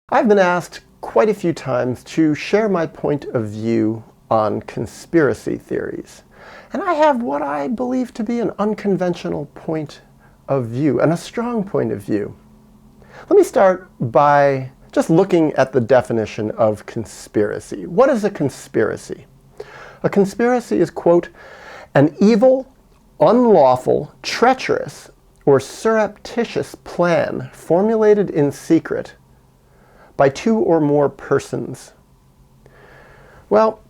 I've been asked quite a few times to share my point of view on conspiracy theories. And I have what I believe to be an unconventional point of view, and a strong point of view. Let me start by just looking at the definition of conspiracy. What is a conspiracy? A conspiracy is, quote, an evil, unlawful, treacherous, or surreptitious plan formulated in secret by two or more persons. Well,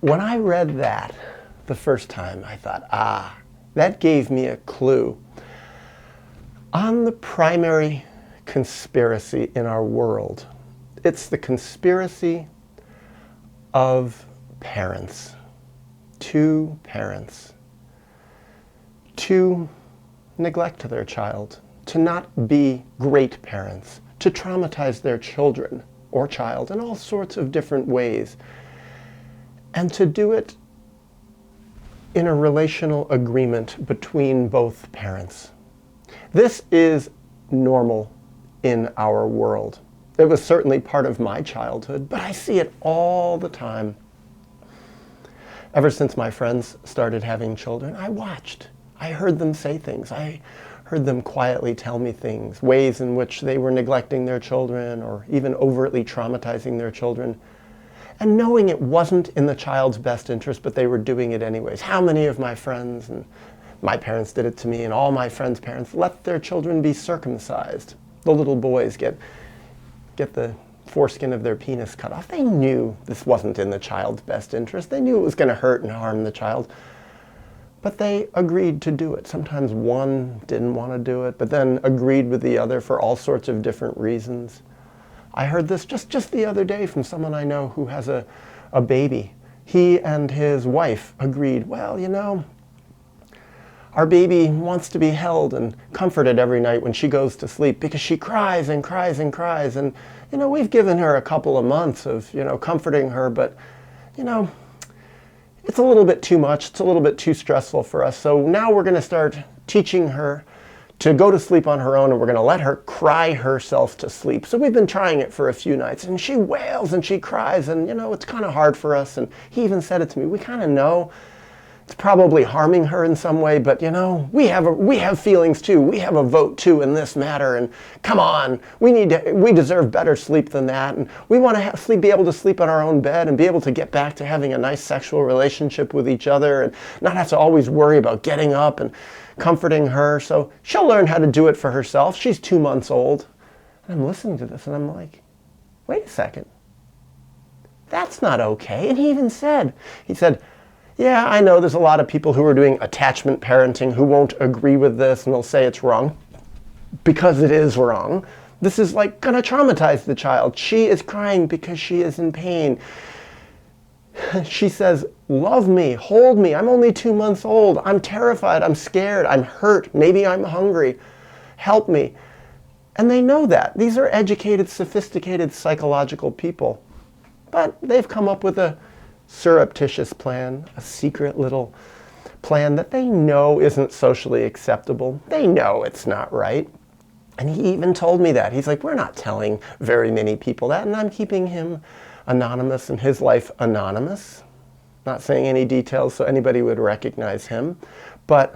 when I read that the first time, I thought, that gave me a clue on the primary conspiracy in our world. It's the conspiracy of parents. Two parents. To neglect their child, to not be great parents, to traumatize their children or child in all sorts of different ways, and to do it in a relational agreement between both parents. This is normal in our world. It was certainly part of my childhood, but I see it all the time. Ever since my friends started having children, I watched. I heard them say things. I heard them quietly tell me things, ways in which they were neglecting their children or even overtly traumatizing their children. And knowing it wasn't in the child's best interest, but they were doing it anyways. How many of my friends, and my parents did it to me, and all my friends' parents let their children be circumcised. The little boys get the foreskin of their penis cut off. They knew this wasn't in the child's best interest. They knew it was going to hurt and harm the child. But they agreed to do it. Sometimes one didn't want to do it, but then agreed with the other for all sorts of different reasons. I heard this just the other day from someone I know who has a baby. He and his wife agreed, well, you know, our baby wants to be held and comforted every night when she goes to sleep because she cries and cries and cries. And, you know, we've given her a couple of months of, comforting her, but, it's a little bit too much. It's a little bit too stressful for us. So now we're going to start teaching her to go to sleep on her own, and we're going to let her cry herself to sleep. So we've been trying it for a few nights, and she wails and she cries, and, it's kind of hard for us. And he even said it to me. We kind of know it's probably harming her in some way, but, we have feelings too. We have a vote too in this matter, and come on, we deserve better sleep than that, and we want to be able to sleep on our own bed and be able to get back to having a nice sexual relationship with each other and not have to always worry about getting up and comforting her. So she'll learn how to do it for herself. She's 2 months old. And I'm listening to this and I'm like, wait a second. That's not okay. And he said, yeah, I know there's a lot of people who are doing attachment parenting who won't agree with this, and they'll say it's wrong because it is wrong. This is like going to traumatize the child. She is crying because she is in pain. She says, love me, hold me. I'm only 2 months old. I'm terrified. I'm scared. I'm hurt. Maybe I'm hungry. Help me. And they know that. These are educated, sophisticated psychological people. But they've come up with a surreptitious plan, a secret little plan that they know isn't socially acceptable. They know it's not right. And he even told me that. He's like, we're not telling very many people that, and I'm keeping him anonymous and his life anonymous. Not saying any details so anybody would recognize him. But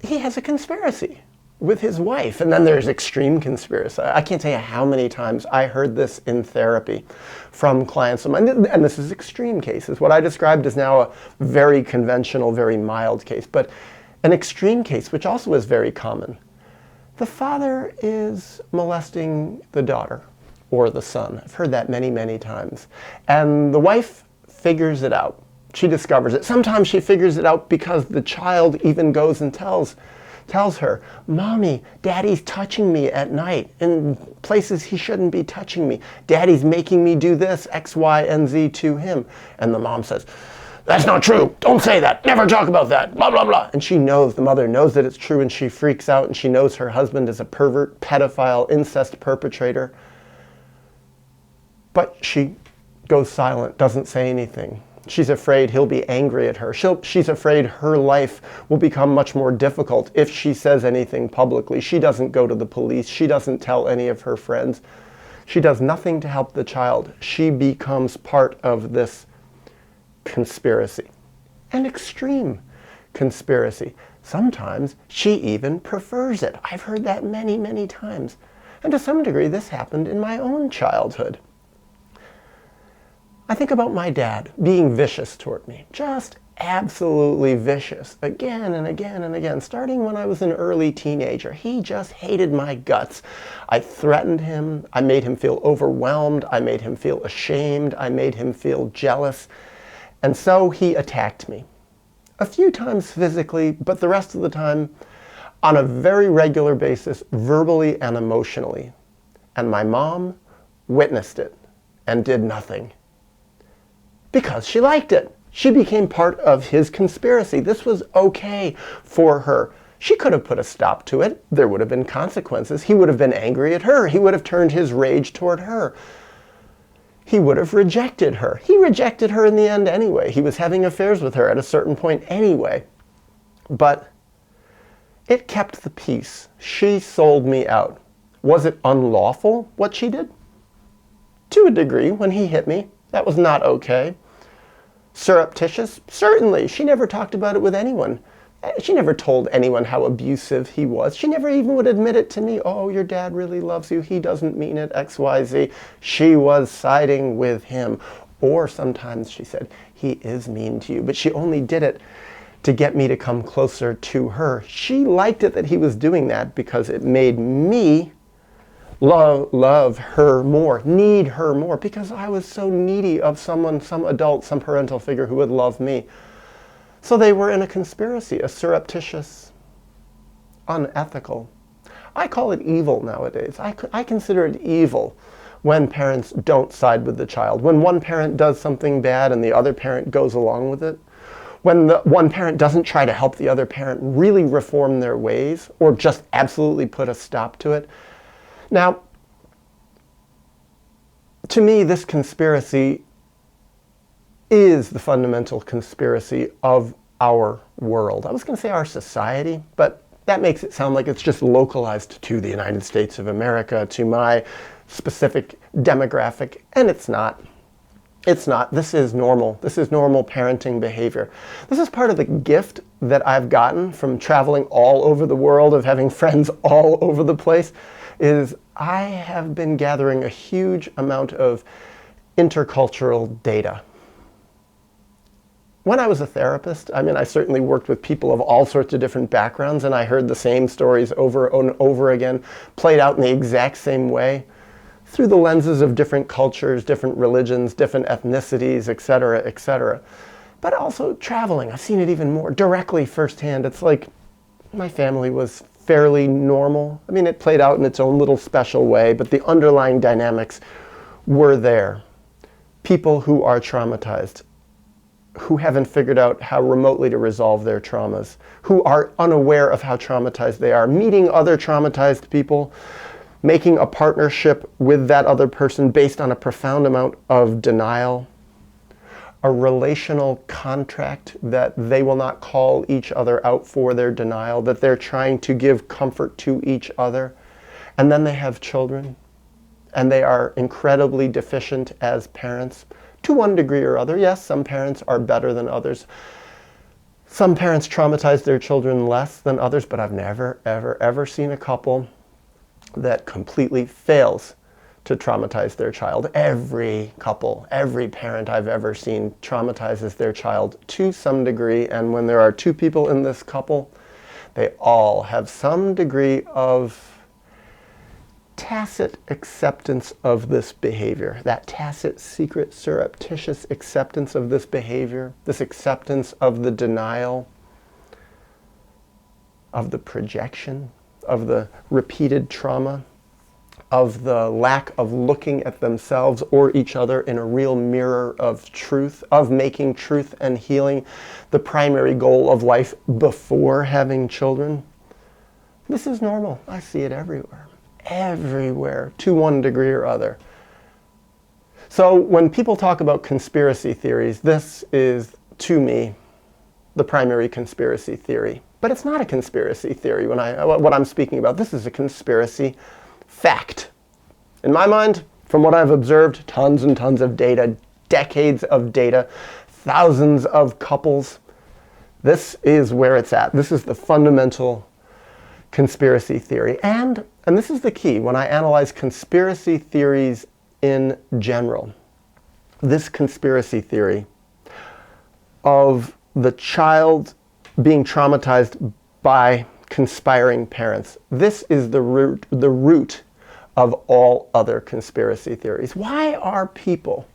he has a conspiracy with his wife. And then there's extreme conspiracy. I can't tell you how many times I heard this in therapy from clients of mine. And this is extreme cases. What I described is now a very conventional, very mild case. But an extreme case, which also is very common. The father is molesting the daughter or the son. I've heard that many, many times. And the wife figures it out. She discovers it. Sometimes she figures it out because the child even goes and tells her, Mommy, Daddy's touching me at night in places he shouldn't be touching me. Daddy's making me do this, X, Y, and Z to him. And the mom says, that's not true. Don't say that. Never talk about that. Blah, blah, blah. And she knows, the mother knows that it's true, and she freaks out, and she knows her husband is a pervert, pedophile, incest perpetrator. But she goes silent, doesn't say anything. She's afraid he'll be angry at her. She's afraid her life will become much more difficult if she says anything publicly. She doesn't go to the police. She doesn't tell any of her friends. She does nothing to help the child. She becomes part of this conspiracy, an extreme conspiracy. Sometimes she even prefers it. I've heard that many, many times. And to some degree, this happened in my own childhood. I think about my dad being vicious toward me, just absolutely vicious, again and again and again, starting when I was an early teenager. He just hated my guts. I threatened him. I made him feel overwhelmed. I made him feel ashamed. I made him feel jealous. And so he attacked me. A few times physically, but the rest of the time on a very regular basis, verbally and emotionally. And my mom witnessed it and did nothing. Because she liked it. She became part of his conspiracy. This was okay for her. She could have put a stop to it. There would have been consequences. He would have been angry at her. He would have turned his rage toward her. He would have rejected her. He rejected her in the end anyway. He was having affairs with her at a certain point anyway. But it kept the peace. She sold me out. Was it unlawful what she did? To a degree, when he hit me. That was not okay. Surreptitious? Certainly. She never talked about it with anyone. She never told anyone how abusive he was. She never even would admit it to me. Oh, your dad really loves you. He doesn't mean it, X, Y, Z. She was siding with him. Or sometimes she said, he is mean to you. But she only did it to get me to come closer to her. She liked it that he was doing that because it made me love her more, need her more, because I was so needy of someone, some adult, some parental figure who would love me. So they were in a conspiracy, a surreptitious, unethical. I call it evil nowadays. I consider it evil when parents don't side with the child, when one parent does something bad and the other parent goes along with it, when the one parent doesn't try to help the other parent really reform their ways or just absolutely put a stop to it. Now, to me, this conspiracy is the fundamental conspiracy of our world. I was going to say our society, but that makes it sound like it's just localized to the United States of America, to my specific demographic, and it's not. It's not. This is normal. This is normal parenting behavior. This is part of the gift that I've gotten from traveling all over the world, of having friends all over the place, is I have been gathering a huge amount of intercultural data. When I was a therapist, I certainly worked with people of all sorts of different backgrounds, and I heard the same stories over and over again, played out in the exact same way, through the lenses of different cultures, different religions, different ethnicities, etc., etc. But also traveling, I've seen it even more directly firsthand. It's like my family was fairly normal. It played out in its own little special way, but the underlying dynamics were there. People who are traumatized, who haven't figured out how remotely to resolve their traumas, who are unaware of how traumatized they are, meeting other traumatized people, making a partnership with that other person based on a profound amount of denial, a relational contract that they will not call each other out for their denial, that they're trying to give comfort to each other. And then they have children, and they are incredibly deficient as parents to one degree or other. Yes, some parents are better than others. Some parents traumatize their children less than others, but I've never, ever, ever seen a couple that completely fails to traumatize their child. Every couple, every parent I've ever seen traumatizes their child to some degree, and when there are two people in this couple, they all have some degree of tacit acceptance of this behavior, that tacit, secret, surreptitious acceptance of this behavior, this acceptance of the denial, of the projection, of the repeated trauma, of the lack of looking at themselves or each other in a real mirror of truth, of making truth and healing the primary goal of life before having children. This is normal. I see it everywhere. Everywhere, to one degree or other. So when people talk about conspiracy theories, this is, to me, the primary conspiracy theory. But it's not a conspiracy theory what I'm speaking about. This is a conspiracy fact. In my mind, from what I've observed, tons and tons of data, decades of data, thousands of couples, this is where it's at. This is the fundamental conspiracy theory. And this is the key when I analyze conspiracy theories in general. This conspiracy theory of the child being traumatized by conspiring parents. This is the root of all other conspiracy theories. Why are people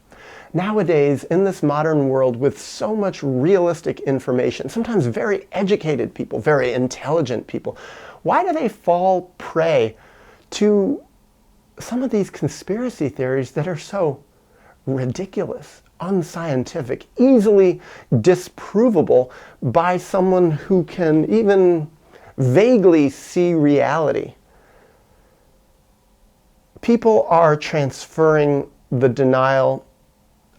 nowadays in this modern world with so much realistic information, sometimes very educated people, very intelligent people, why do they fall prey to some of these conspiracy theories that are so ridiculous, unscientific, easily disprovable by someone who can even vaguely see reality? People are transferring the denial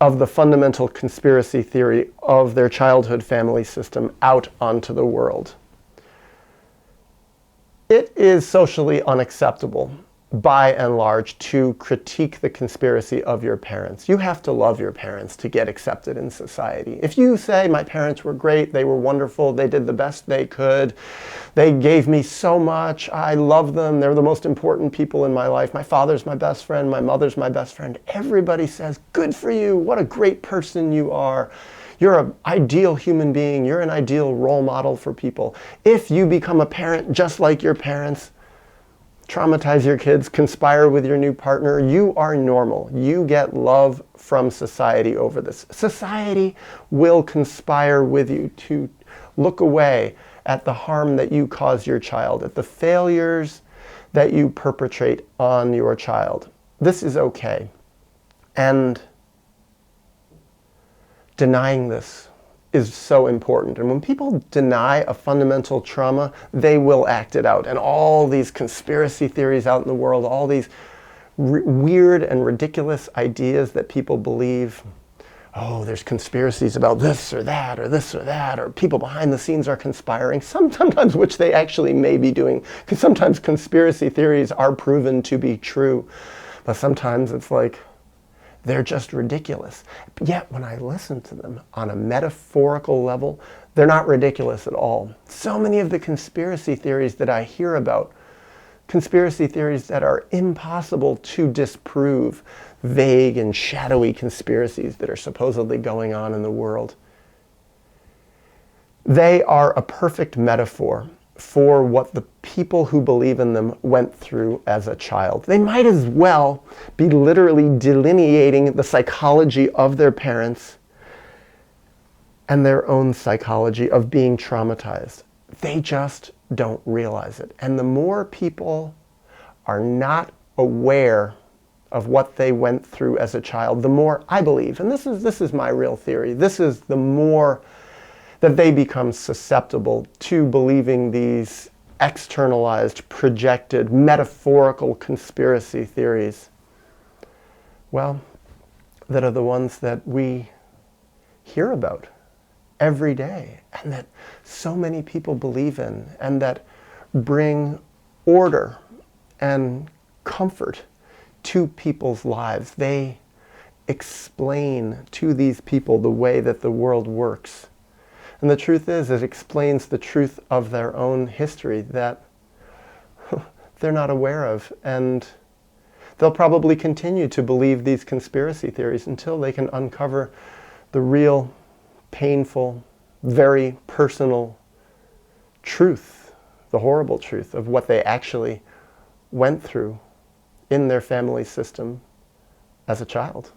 of the fundamental conspiracy theory of their childhood family system out onto the world. It is socially unacceptable, by and large, to critique the conspiracy of your parents. You have to love your parents to get accepted in society. If you say, my parents were great, they were wonderful, they did the best they could, they gave me so much, I love them, they're the most important people in my life, my father's my best friend, my mother's my best friend, everybody says, good for you, what a great person you are. You're an ideal human being, you're an ideal role model for people. If you become a parent just like your parents, traumatize your kids, conspire with your new partner, you are normal. You get love from society over this. Society will conspire with you to look away at the harm that you cause your child, at the failures that you perpetrate on your child. This is okay. And denying this is so important. And when people deny a fundamental trauma, they will act it out. And all these conspiracy theories out in the world, all these weird and ridiculous ideas that people believe, oh, there's conspiracies about this or that, or this or that, or people behind the scenes are conspiring, sometimes which they actually may be doing, because sometimes conspiracy theories are proven to be true. But sometimes it's like, they're just ridiculous. Yet when I listen to them on a metaphorical level, they're not ridiculous at all. So many of the conspiracy theories that I hear about, conspiracy theories that are impossible to disprove, vague and shadowy conspiracies that are supposedly going on in the world, they are a perfect metaphor for what the people who believe in them went through as a child. They might as well be literally delineating the psychology of their parents and their own psychology of being traumatized. They just don't realize it. And the more people are not aware of what they went through as a child, the more, I believe, and this is my real theory, this is the more that they become susceptible to believing these externalized, projected, metaphorical conspiracy theories, well, that are the ones that we hear about every day and that so many people believe in and that bring order and comfort to people's lives. They explain to these people the way that the world works. And the truth is, it explains the truth of their own history that they're not aware of. And they'll probably continue to believe these conspiracy theories until they can uncover the real, painful, very personal truth, the horrible truth of what they actually went through in their family system as a child.